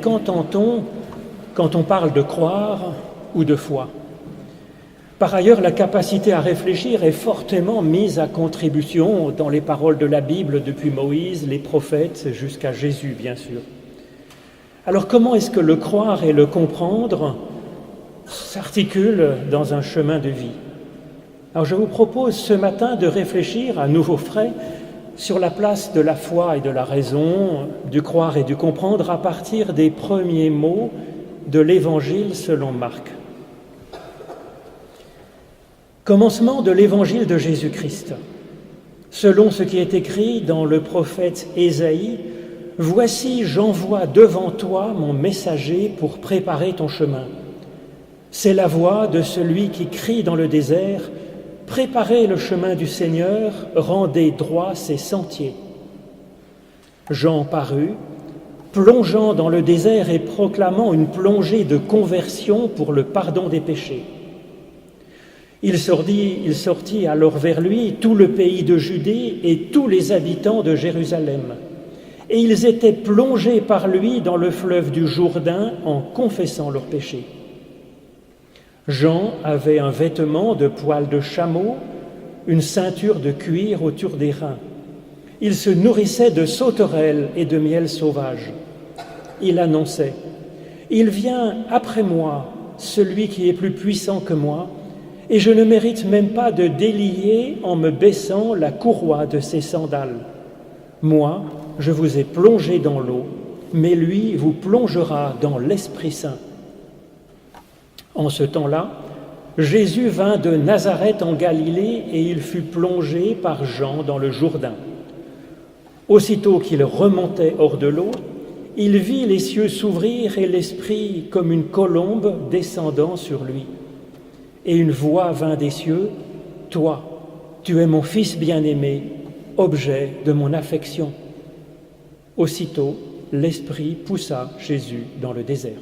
qu'entend-on quand on parle de croire ou de foi? Par ailleurs, la capacité à réfléchir est fortement mise à contribution dans les paroles de la Bible depuis Moïse, les prophètes, jusqu'à Jésus, bien sûr. Alors comment est-ce que le croire et le comprendre s'articulent dans un chemin de vie? Alors je vous propose ce matin de réfléchir à nouveau frais sur la place de la foi et de la raison, du croire et du comprendre à partir des premiers mots de l'Évangile selon Marc. Commencement de l'Évangile de Jésus-Christ. Selon ce qui est écrit dans le prophète Ésaïe, « Voici, j'envoie devant toi mon messager pour préparer ton chemin. C'est la voix de celui qui crie dans le désert, « Préparez le chemin du Seigneur, rendez droits ses sentiers. » Jean parut, plongeant dans le désert et proclamant une plongée de conversion pour le pardon des péchés. Il sortit alors vers lui tout le pays de Judée et tous les habitants de Jérusalem. Et ils étaient plongés par lui dans le fleuve du Jourdain en confessant leurs péchés. Jean avait un vêtement de poil de chameau, une ceinture de cuir autour des reins. Il se nourrissait de sauterelles et de miel sauvage. Il annonçait « Il vient après moi, celui qui est plus puissant que moi, et je ne mérite même pas de délier en me baissant la courroie de ses sandales. Moi, je vous ai plongé dans l'eau, mais lui vous plongera dans l'Esprit Saint. » En ce temps-là, Jésus vint de Nazareth en Galilée et il fut plongé par Jean dans le Jourdain. Aussitôt qu'il remontait hors de l'eau, il vit les cieux s'ouvrir et l'Esprit comme une colombe descendant sur lui. Et une voix vint des cieux, « Toi, tu es mon Fils bien-aimé, objet de mon affection. » Aussitôt, l'Esprit poussa Jésus dans le désert.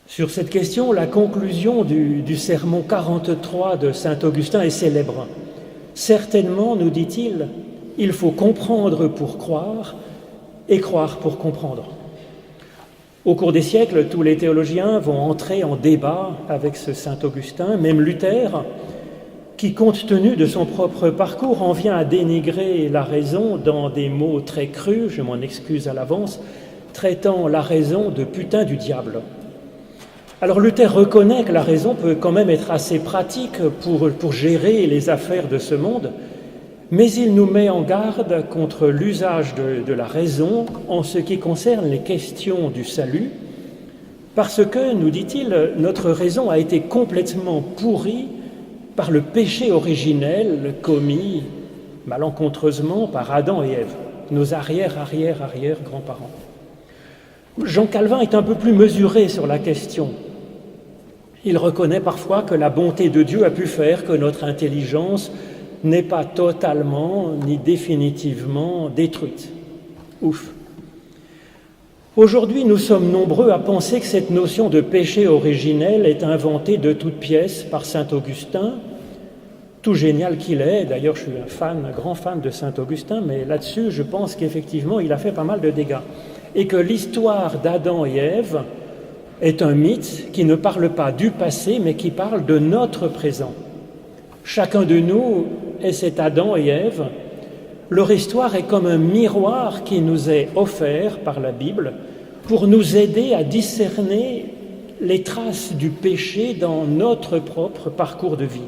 Sur cette question, la conclusion du sermon 43 de saint Augustin est célèbre. Certainement, nous dit-il, il faut comprendre pour croire et croire pour comprendre. Au cours des siècles, tous les théologiens vont entrer en débat avec ce saint Augustin, même Luther, qui, compte tenu de son propre parcours, en vient à dénigrer la raison dans des mots très crus, je m'en excuse à l'avance, traitant la raison de putain du diable. Alors Luther reconnaît que la raison peut quand même être assez pratique pour gérer les affaires de ce monde, mais il nous met en garde contre l'usage de la raison en ce qui concerne les questions du salut, parce que, nous dit-il, notre raison a été complètement pourrie par le péché originel commis malencontreusement par Adam et Ève, nos arrière-grands-parents. Jean Calvin est un peu plus mesuré sur la question. Il reconnaît parfois que la bonté de Dieu a pu faire que notre intelligence n'est pas totalement ni définitivement détruite. Ouf. Aujourd'hui, nous sommes nombreux à penser que cette notion de péché originel est inventée de toutes pièces par saint Augustin, tout génial qu'il est. D'ailleurs, je suis un grand fan de saint Augustin, mais là-dessus, je pense qu'effectivement, il a fait pas mal de dégâts. Et que l'histoire d'Adam et Ève est un mythe qui ne parle pas du passé, mais qui parle de notre présent. Chacun de nous est cet Adam et Ève. Leur histoire est comme un miroir qui nous est offert par la Bible pour nous aider à discerner les traces du péché dans notre propre parcours de vie.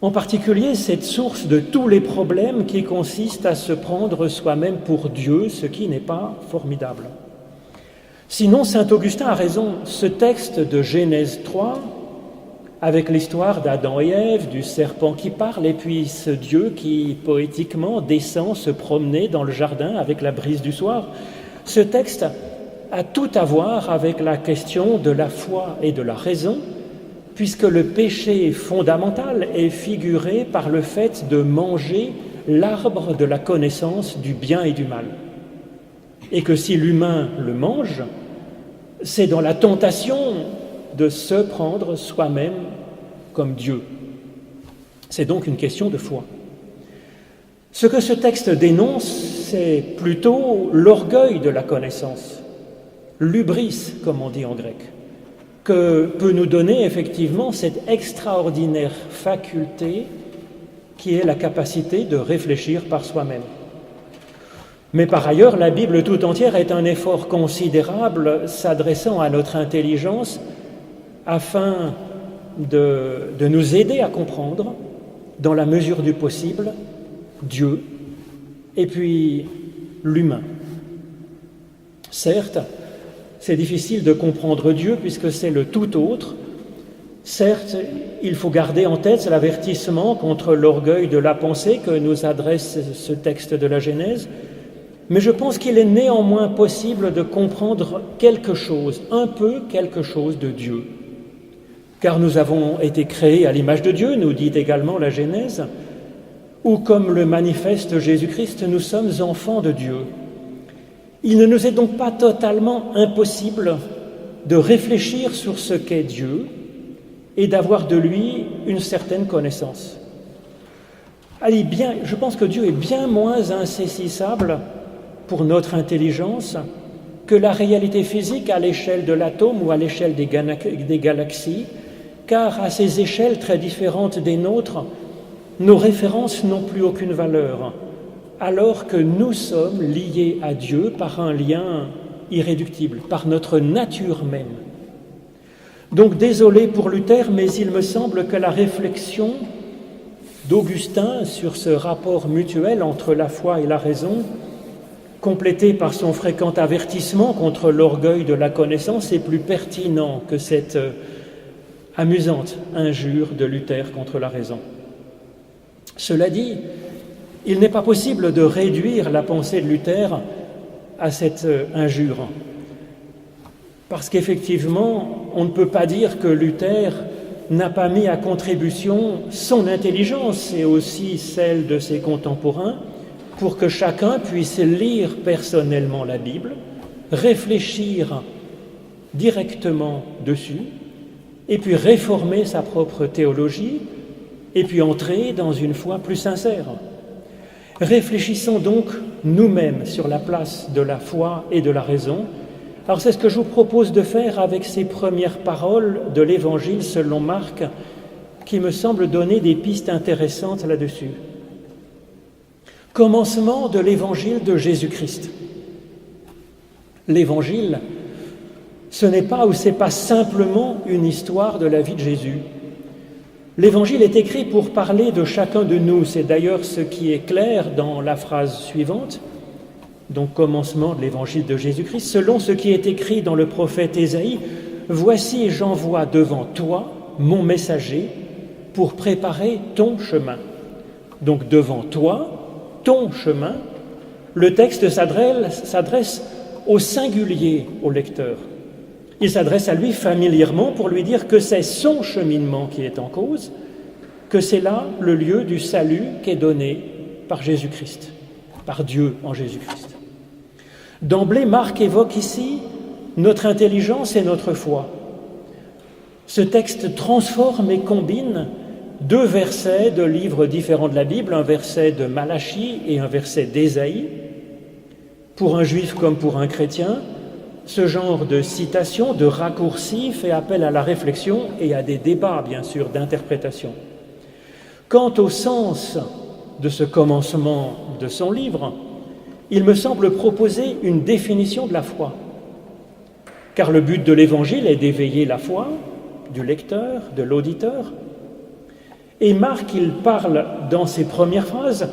En particulier, cette source de tous les problèmes qui consiste à se prendre soi-même pour Dieu, ce qui n'est pas formidable. Sinon, saint Augustin a raison. Ce texte de Genèse 3, avec l'histoire d'Adam et Ève, du serpent qui parle, et puis ce Dieu qui, poétiquement, descend se promener dans le jardin avec la brise du soir, ce texte a tout à voir avec la question de la foi et de la raison, puisque le péché fondamental est figuré par le fait de manger l'arbre de la connaissance du bien et du mal. Et que si l'humain le mange, c'est dans la tentation de se prendre soi-même comme Dieu. C'est donc une question de foi. Ce que ce texte dénonce, c'est plutôt l'orgueil de la connaissance, l'hubris, comme on dit en grec, que peut nous donner effectivement cette extraordinaire faculté qui est la capacité de réfléchir par soi-même. Mais par ailleurs, la Bible tout entière est un effort considérable s'adressant à notre intelligence afin de nous aider à comprendre, dans la mesure du possible, Dieu et puis l'humain. Certes, c'est difficile de comprendre Dieu puisque c'est le tout autre. Certes, il faut garder en tête l'avertissement contre l'orgueil de la pensée que nous adresse ce texte de la Genèse, mais je pense qu'il est néanmoins possible de comprendre quelque chose, un peu quelque chose de Dieu. Car nous avons été créés à l'image de Dieu, nous dit également la Genèse, ou comme le manifeste Jésus-Christ, nous sommes enfants de Dieu. Il ne nous est donc pas totalement impossible de réfléchir sur ce qu'est Dieu et d'avoir de lui une certaine connaissance. Je pense que Dieu est bien moins insaisissable pour notre intelligence que la réalité physique à l'échelle de l'atome ou à l'échelle des galaxies, car à ces échelles très différentes des nôtres, nos références n'ont plus aucune valeur, alors que nous sommes liés à Dieu par un lien irréductible, par notre nature même. Donc désolé pour Luther, mais il me semble que la réflexion d'Augustin sur ce rapport mutuel entre la foi et la raison, complété par son fréquent avertissement contre l'orgueil de la connaissance, est plus pertinent que cette amusante injure de Luther contre la raison. Cela dit, il n'est pas possible de réduire la pensée de Luther à cette injure, parce qu'effectivement, on ne peut pas dire que Luther n'a pas mis à contribution son intelligence et aussi celle de ses contemporains pour que chacun puisse lire personnellement la Bible, réfléchir directement dessus et puis réformer sa propre théologie et puis entrer dans une foi plus sincère. Réfléchissons donc nous-mêmes sur la place de la foi et de la raison. Alors c'est ce que je vous propose de faire avec ces premières paroles de l'Évangile selon Marc, qui me semblent donner des pistes intéressantes là-dessus. Commencement de l'Évangile de Jésus-Christ. L'Évangile, ce n'est pas ou c'est pas simplement une histoire de la vie de Jésus. L'Évangile est écrit pour parler de chacun de nous. C'est d'ailleurs ce qui est clair dans la phrase suivante, donc commencement de l'Évangile de Jésus-Christ. Selon ce qui est écrit dans le prophète Ésaïe, « Voici, j'envoie devant toi mon messager pour préparer ton chemin. » Donc devant toi, ton chemin, le texte s'adresse au singulier au lecteur. Il s'adresse à lui familièrement pour lui dire que c'est son cheminement qui est en cause, que c'est là le lieu du salut qui est donné par Jésus-Christ, par Dieu en Jésus-Christ. D'emblée, Marc évoque ici notre intelligence et notre foi. Ce texte transforme et combine deux versets de livres différents de la Bible, un verset de Malachie et un verset d'Ésaïe. Pour un juif comme pour un chrétien, ce genre de citation, de raccourci, fait appel à la réflexion et à des débats, bien sûr, d'interprétation. Quant au sens de ce commencement de son livre, il me semble proposer une définition de la foi. Car le but de l'Évangile est d'éveiller la foi du lecteur, de l'auditeur. Et Marc, il parle dans ses premières phrases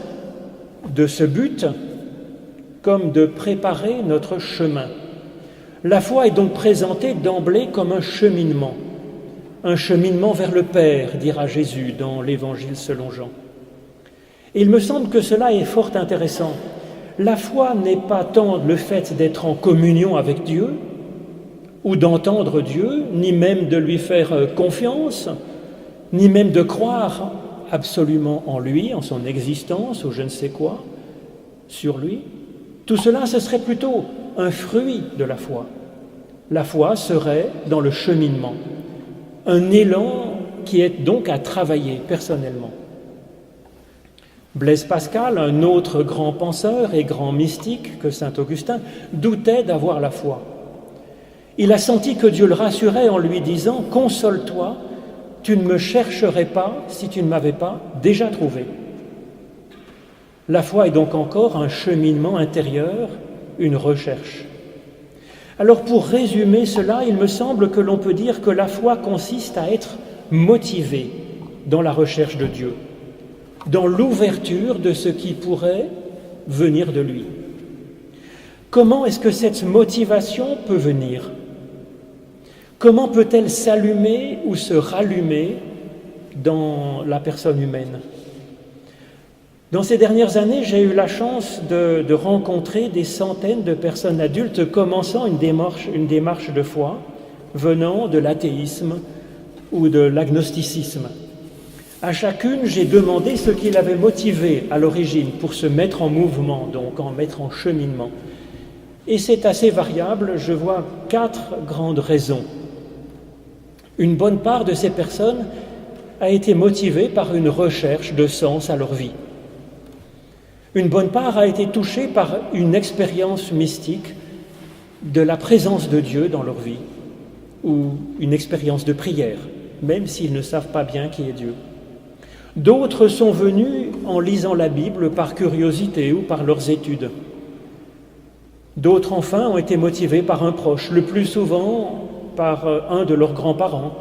de ce but comme de préparer notre chemin. La foi est donc présentée d'emblée comme un cheminement vers le Père, dira Jésus dans l'Évangile selon Jean. Et il me semble que cela est fort intéressant. La foi n'est pas tant le fait d'être en communion avec Dieu, ou d'entendre Dieu, ni même de lui faire confiance, ni même de croire absolument en lui, en son existence, ou je ne sais quoi, sur lui. Tout cela, ce serait plutôt un fruit de la foi. La foi serait dans le cheminement, un élan qui est donc à travailler personnellement. Blaise Pascal, un autre grand penseur et grand mystique que saint Augustin, doutait d'avoir la foi. Il a senti que Dieu le rassurait en lui disant « Console-toi, tu ne me chercherais pas si tu ne m'avais pas déjà trouvé. » La foi est donc encore un cheminement intérieur, une recherche. Alors pour résumer cela, il me semble que l'on peut dire que la foi consiste à être motivé dans la recherche de Dieu, dans l'ouverture de ce qui pourrait venir de lui. Comment est-ce que cette motivation peut venir ? Comment peut-elle s'allumer ou se rallumer dans la personne humaine ? Dans ces dernières années, j'ai eu la chance de rencontrer des centaines de personnes adultes commençant une démarche de foi venant de l'athéisme ou de l'agnosticisme. À chacune, j'ai demandé ce qui l'avait motivé à l'origine pour se mettre en mouvement, donc en mettre en cheminement. Et c'est assez variable, je vois 4 grandes raisons. Une bonne part de ces personnes a été motivée par une recherche de sens à leur vie. Une bonne part a été touchée par une expérience mystique de la présence de Dieu dans leur vie, ou une expérience de prière, même s'ils ne savent pas bien qui est Dieu. D'autres sont venus en lisant la Bible par curiosité ou par leurs études. D'autres, enfin, ont été motivés par un proche, le plus souvent par un de leurs grands-parents,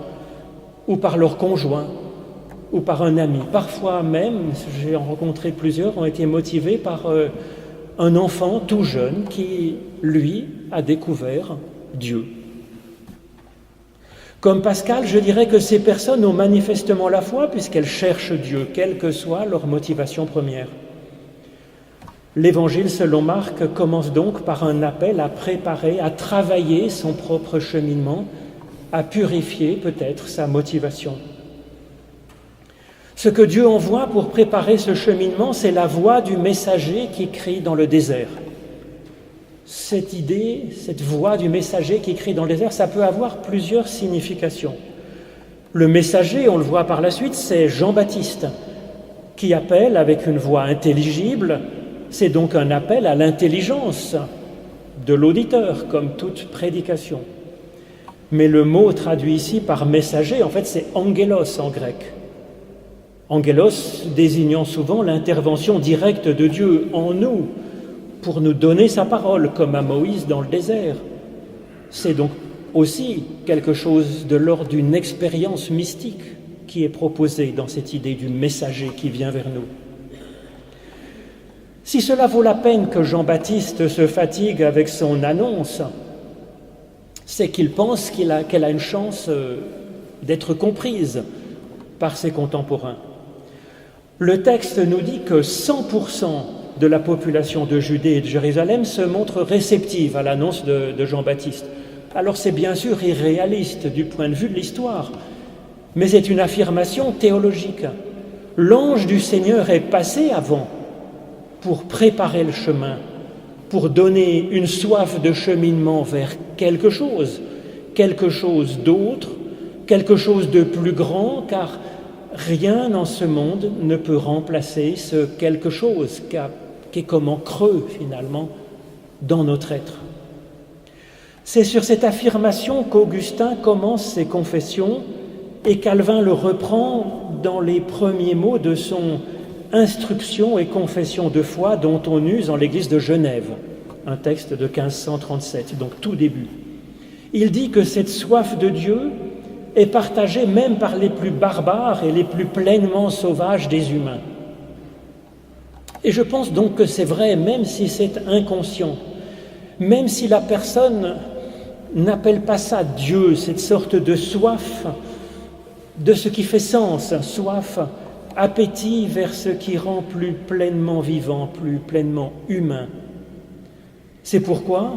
ou par leur conjoint, ou par un ami. Parfois même, j'ai rencontré plusieurs, ont été motivés par un enfant tout jeune qui, lui, a découvert Dieu. Comme Pascal, je dirais que ces personnes ont manifestement la foi puisqu'elles cherchent Dieu, quelle que soit leur motivation première. L'Évangile selon Marc commence donc par un appel à préparer, à travailler son propre cheminement, à purifier peut-être sa motivation. Ce que Dieu envoie pour préparer ce cheminement, c'est la voix du messager qui crie dans le désert. Cette idée, cette voix du messager qui crie dans le désert, ça peut avoir plusieurs significations. Le messager, on le voit par la suite, c'est Jean-Baptiste, qui appelle avec une voix intelligible. C'est donc un appel à l'intelligence de l'auditeur, comme toute prédication. Mais le mot traduit ici par messager, en fait, c'est angelos en grec. Angelos désignant souvent l'intervention directe de Dieu en nous pour nous donner sa parole, comme à Moïse dans le désert. C'est donc aussi quelque chose de l'ordre d'une expérience mystique qui est proposée dans cette idée du messager qui vient vers nous. Si cela vaut la peine que Jean-Baptiste se fatigue avec son annonce, c'est qu'il pense qu'elle a une chance d'être comprise par ses contemporains. Le texte nous dit que 100% de la population de Judée et de Jérusalem se montre réceptive à l'annonce de Jean-Baptiste. Alors c'est bien sûr irréaliste du point de vue de l'histoire, mais c'est une affirmation théologique. L'ange du Seigneur est passé avant pour préparer le chemin, pour donner une soif de cheminement vers quelque chose d'autre, quelque chose de plus grand, car rien en ce monde ne peut remplacer ce quelque chose qui est comme en creux finalement dans notre être. C'est sur cette affirmation qu'Augustin commence ses confessions et Calvin le reprend dans les premiers mots de son Instruction et confession de foi dont on use en l'église de Genève, un texte de 1537, donc tout début. Il dit que cette soif de Dieu est partagée même par les plus barbares et les plus pleinement sauvages des humains. Et je pense donc que c'est vrai, même si c'est inconscient, même si la personne n'appelle pas ça Dieu, cette sorte de soif de ce qui fait sens, soif, appétit vers ce qui rend plus pleinement vivant, plus pleinement humain. C'est pourquoi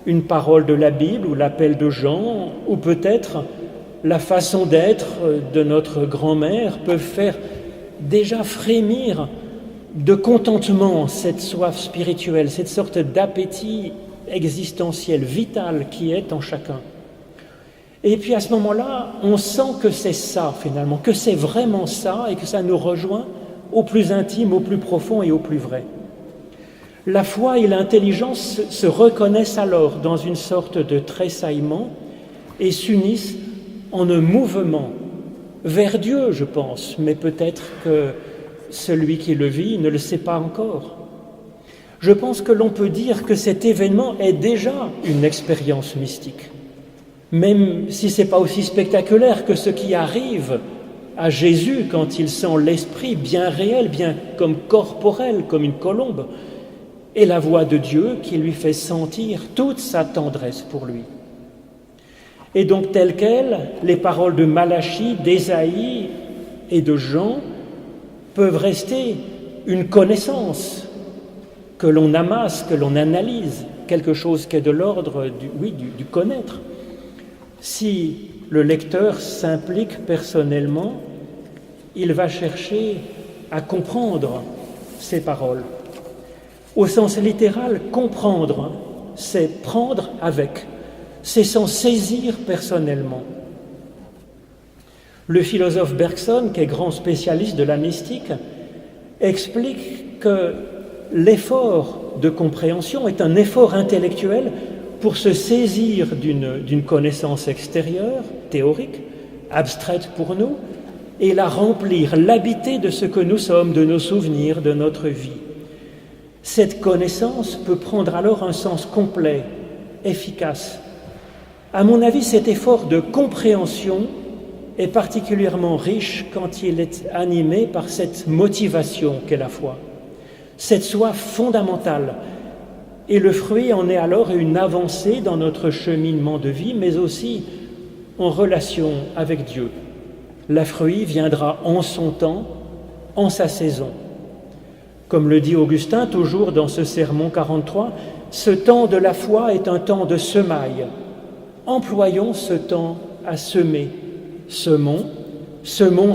une parole de la Bible ou l'appel de Jean, ou peut-être la façon d'être de notre grand-mère peuvent faire déjà frémir de contentement cette soif spirituelle, cette sorte d'appétit existentiel, vital qui est en chacun. Et puis à ce moment-là, on sent que c'est ça finalement, que c'est vraiment ça et que ça nous rejoint au plus intime, au plus profond et au plus vrai. La foi et l'intelligence se reconnaissent alors dans une sorte de tressaillement et s'unissent en un mouvement vers Dieu, je pense, mais peut-être que celui qui le vit ne le sait pas encore. Je pense que l'on peut dire que cet événement est déjà une expérience mystique, même si ce n'est pas aussi spectaculaire que ce qui arrive à Jésus quand il sent l'Esprit bien réel, bien comme corporel, comme une colombe, et la voix de Dieu qui lui fait sentir toute sa tendresse pour lui. Et donc, telles quelles, les paroles de Malachie, d'Ésaïe et de Jean peuvent rester une connaissance que l'on amasse, que l'on analyse, quelque chose qui est de l'ordre du connaître. Si le lecteur s'implique personnellement, il va chercher à comprendre ces paroles. Au sens littéral, comprendre, c'est prendre avec, c'est s'en saisir personnellement. Le philosophe Bergson, qui est grand spécialiste de la mystique, explique que l'effort de compréhension est un effort intellectuel pour se saisir d'une connaissance extérieure, théorique, abstraite pour nous, et la remplir, l'habiter de ce que nous sommes, de nos souvenirs, de notre vie. Cette connaissance peut prendre alors un sens complet, efficace. À mon avis, cet effort de compréhension est particulièrement riche quand il est animé par cette motivation qu'est la foi, cette soif fondamentale. Et le fruit en est alors une avancée dans notre cheminement de vie, mais aussi en relation avec Dieu. Le fruit viendra en son temps, en sa saison. Comme le dit Augustin, toujours dans ce sermon 43, ce temps de la foi est un temps de semaille. Employons ce temps à semer. Semons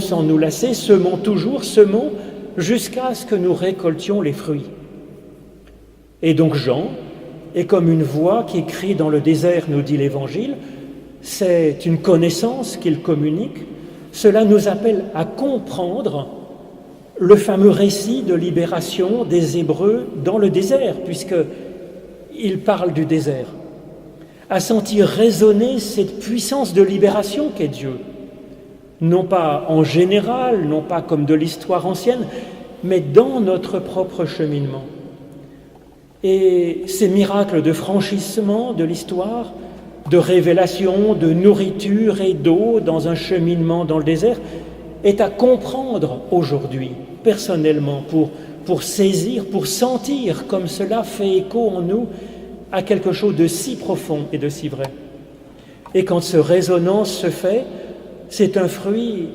sans nous lasser, semons toujours, semons jusqu'à ce que nous récoltions les fruits. Et donc Jean est comme une voix qui crie dans le désert, nous dit l'Évangile, c'est une connaissance qu'il communique. Cela nous appelle à comprendre le fameux récit de libération des Hébreux dans le désert, puisqu'il parle du désert, à sentir résonner cette puissance de libération qu'est Dieu, non pas en général, non pas comme de l'histoire ancienne, mais dans notre propre cheminement. Et ces miracles de franchissement de l'histoire, de révélation, de nourriture et d'eau dans un cheminement dans le désert, est à comprendre aujourd'hui, personnellement, pour saisir, pour sentir comme cela fait écho en nous à quelque chose de si profond et de si vrai. Et quand cette résonance se fait, c'est un fruit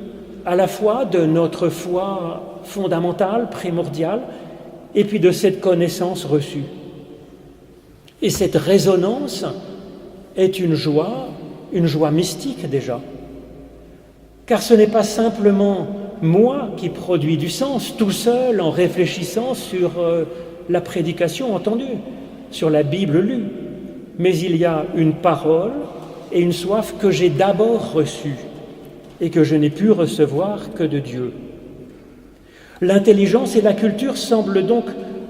à la fois de notre foi fondamentale, primordiale, et puis de cette connaissance reçue. Et cette résonance est une joie mystique déjà. Car ce n'est pas simplement moi qui produis du sens, tout seul, en réfléchissant sur la prédication entendue, sur la Bible lue, mais il y a une parole et une soif que j'ai d'abord reçue et que je n'ai pu recevoir que de Dieu. L'intelligence et la culture semblent donc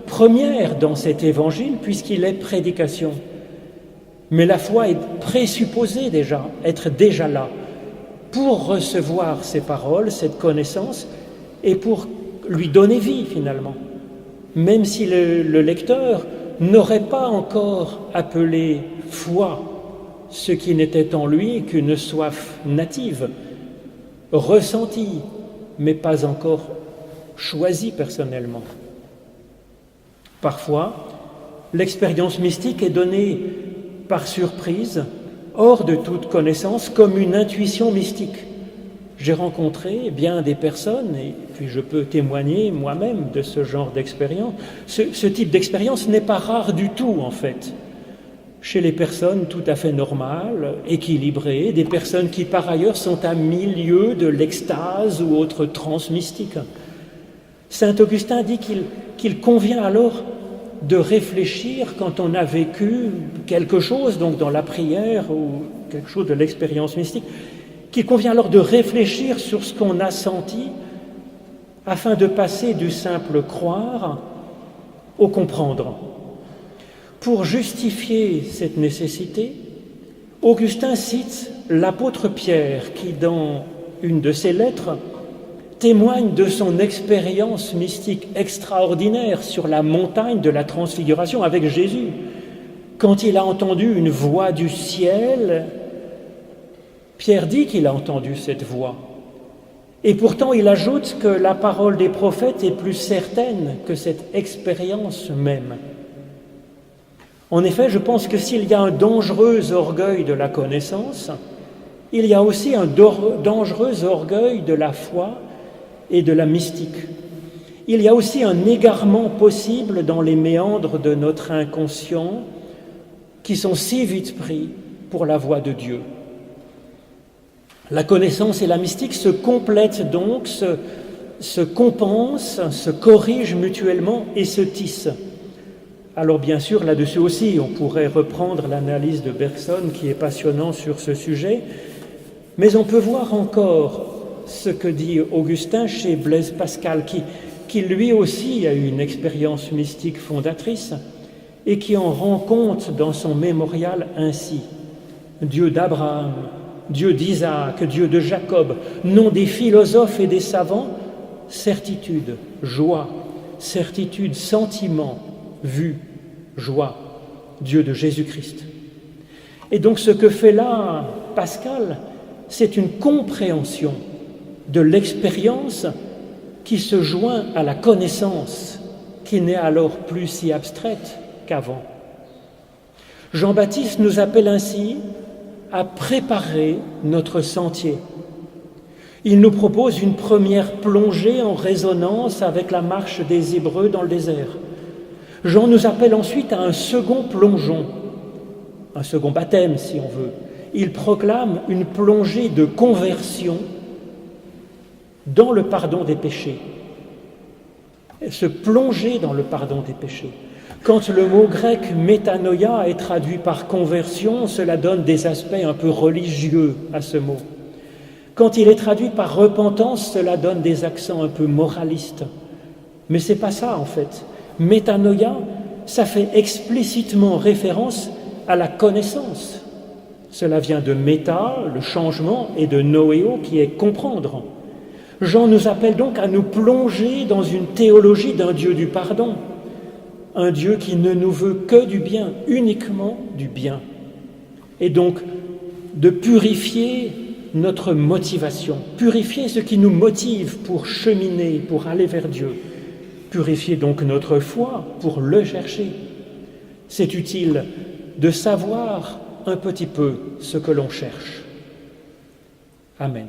premières dans cet évangile puisqu'il est prédication. Mais la foi est présupposée déjà, être déjà là, pour recevoir ces paroles, cette connaissance, et pour lui donner vie finalement. Même si le lecteur n'aurait pas encore appelé foi ce qui n'était en lui qu'une soif native, ressentie, mais pas encore choisie personnellement. Parfois, l'expérience mystique est donnée par surprise, hors de toute connaissance, comme une intuition mystique. J'ai rencontré bien des personnes, et puis je peux témoigner moi-même de ce genre d'expérience. Ce type d'expérience n'est pas rare du tout, en fait, chez les personnes tout à fait normales, équilibrées, des personnes qui, par ailleurs, sont à milieu de l'extase ou autre transe mystique. Saint Augustin dit qu'il convient alors de réfléchir quand on a vécu quelque chose, donc dans la prière ou quelque chose de l'expérience mystique, qu'il convient alors de réfléchir sur ce qu'on a senti afin de passer du simple croire au comprendre. Pour justifier cette nécessité, Augustin cite l'apôtre Pierre qui, dans une de ses lettres, témoigne de son expérience mystique extraordinaire sur la montagne de la transfiguration avec Jésus. Quand il a entendu une voix du ciel, Pierre dit qu'il a entendu cette voix. Et pourtant, il ajoute que la parole des prophètes est plus certaine que cette expérience même. En effet, je pense que s'il y a un dangereux orgueil de la connaissance, il y a aussi un dangereux orgueil de la foi et de la mystique. Il y a aussi un égarement possible dans les méandres de notre inconscient qui sont si vite pris pour la voix de Dieu. La connaissance et la mystique se complètent donc, se compensent, se corrigent mutuellement et se tissent. Alors bien sûr, là-dessus aussi, on pourrait reprendre l'analyse de Bergson qui est passionnant sur ce sujet, mais on peut voir encore ce que dit Augustin chez Blaise Pascal, qui lui aussi a eu une expérience mystique fondatrice et qui en rend compte dans son mémorial ainsi. Dieu d'Abraham, Dieu d'Isaac, Dieu de Jacob, nom des philosophes et des savants, certitude, joie, certitude, sentiment, vue, joie, Dieu de Jésus-Christ. Et donc ce que fait là Pascal, c'est une compréhension de l'expérience qui se joint à la connaissance, qui n'est alors plus si abstraite qu'avant. Jean-Baptiste nous appelle ainsi à préparer notre sentier. Il nous propose une première plongée en résonance avec la marche des Hébreux dans le désert. Jean nous appelle ensuite à un second plongeon, un second baptême si on veut. Il proclame une plongée de conversion dans le pardon des péchés. Se plonger dans le pardon des péchés. Quand le mot grec métanoïa est traduit par conversion, cela donne des aspects un peu religieux à ce mot. Quand il est traduit par repentance, cela donne des accents un peu moralistes. Mais ce n'est pas ça en fait. Métanoïa, ça fait explicitement référence à la connaissance. Cela vient de méta, le changement, et de noéo, qui est comprendre. Jean nous appelle donc à nous plonger dans une théologie d'un Dieu du pardon, un Dieu qui ne nous veut que du bien, uniquement du bien. Et donc, de purifier notre motivation, purifier ce qui nous motive pour cheminer, pour aller vers Dieu, purifier donc notre foi pour le chercher. C'est utile de savoir un petit peu ce que l'on cherche. Amen.